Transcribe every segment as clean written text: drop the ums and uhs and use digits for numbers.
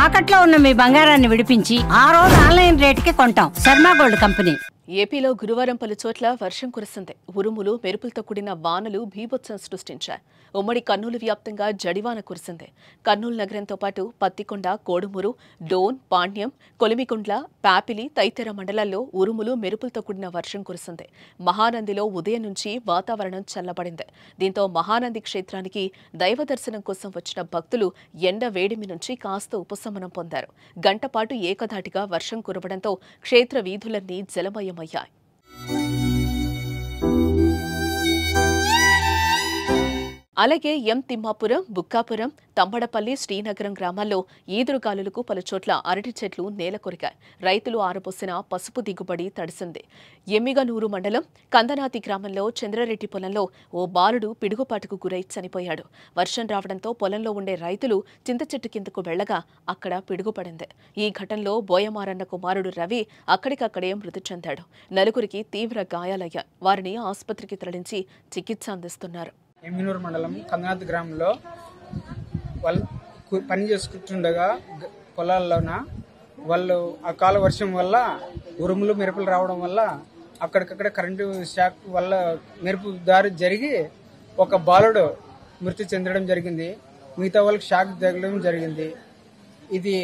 తాకట్లో ఉన్న మీ బంగారాన్ని విడిపించి ఆ రోజు ఆన్లైన్ రేటుకి కొంటాం. Sharma gold company. ఏపీలో గురువారం పలు చోట్ల వర్షం కురిసింది. ఉరుములు, మెరుపులతో కూడిన వానలు బీభత్సం సృష్టించాయి. ఉమ్మడి కర్నూలు వ్యాప్తంగా జడివాన కురిసింది. కర్నూలు నగరంతో పాటు పత్తికొండ, కోడుమూరు, డోన్, పాణ్యం, కొలిమిగుండ్ల, పాపిలి తదితర మండలాల్లో ఉరుములు, మెరుపులతో కూడిన వర్షం కురిసింది. మహానందిలో ఉదయం నుంచి వాతావరణం చల్లబడింది. దీంతో మహానంది క్షేత్రానికి దైవ దర్శనం కోసం వచ్చిన భక్తులు ఎండ వేడిమి నుంచి కాస్త ఉపశమనం పొందారు. గంటపాటు ఏకధాటిగా వర్షం కురవడంతో క్షేత్ర వీధులన్నీ జలమయమయ్యాయి. అలాగే ఎం తిమ్మాపురం, బుక్కాపురం, తంబడపల్లి, శ్రీనగరం గ్రామాల్లో ఈదురుగాలులకు పలుచోట్ల అరటి చెట్లు నేలకొరిగాయి. రైతులు ఆరబోసిన పసుపు దిగుబడి తడిసింది. ఎమ్మిగనూరు మండలం కందనాతి గ్రామంలో చంద్రరెడ్డి పొలంలో ఓ బాలుడు పిడుగుపాటుకు గురై చనిపోయాడు. వర్షం రావడంతో పొలంలో ఉండే రైతులు చింత చెట్టు కిందకు వెళ్లగా అక్కడ పిడుగుపడింది. ఈ ఘటనలో బోయమారన్న కుమారుడు రవి అక్కడికక్కడే మృతి చెందాడు. నలుగురికి తీవ్ర గాయాలయ్యాయి. వారిని ఆసుపత్రికి తరలించి చికిత్స అందిస్తున్నారు. ఎమ్మిగనూరు మండలం కందనాథ్ గ్రామంలో వాళ్ళు పని చేసుకుంటుండగా పొలాల్లోన వాళ్ళు అకాల వర్షం వల్ల ఉరుములు మెరుపులు రావడం వల్ల అక్కడికక్కడ కరెంటు షాక్ వల్ల మెరుపు దారి జరిగి ఒక బాలుడు మృతి చెందడం జరిగింది. మిగతా వాళ్ళకి షాక్ తగలడం జరిగింది. ఇది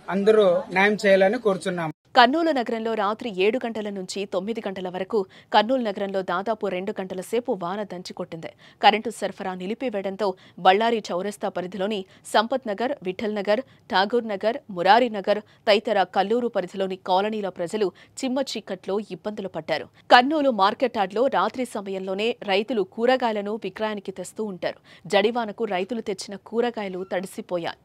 అందరూ న్యాయం చేయాలని కోరుచున్నాం. కర్నూలు నగరంలో రాత్రి 7 గంటల నుంచి 9 గంటల వరకు కర్నూలు నగరంలో దాదాపు 2 గంటల సేపు వాన దంచికొట్టింది. కరెంటు సరఫరా నిలిపివేయడంతో బళ్ళారి చౌరస్తా పరిధిలోని సంపత్ నగర్, విఠల్ నగర్, ఠాగూర్ నగర్, మురారి నగర్ తదితర కల్లూరు పరిధిలోని కాలనీల ప్రజలు చిమ్మ చీకట్లో ఇబ్బందులు పడ్డారు. కర్నూలు మార్కెట్ యార్డ్లో రాత్రి సమయంలోనే రైతులు కూరగాయలను విక్రయానికి తెస్తూ ఉంటారు. జడివానకు రైతులు తెచ్చిన కూరగాయలు తడిసిపోయాయి.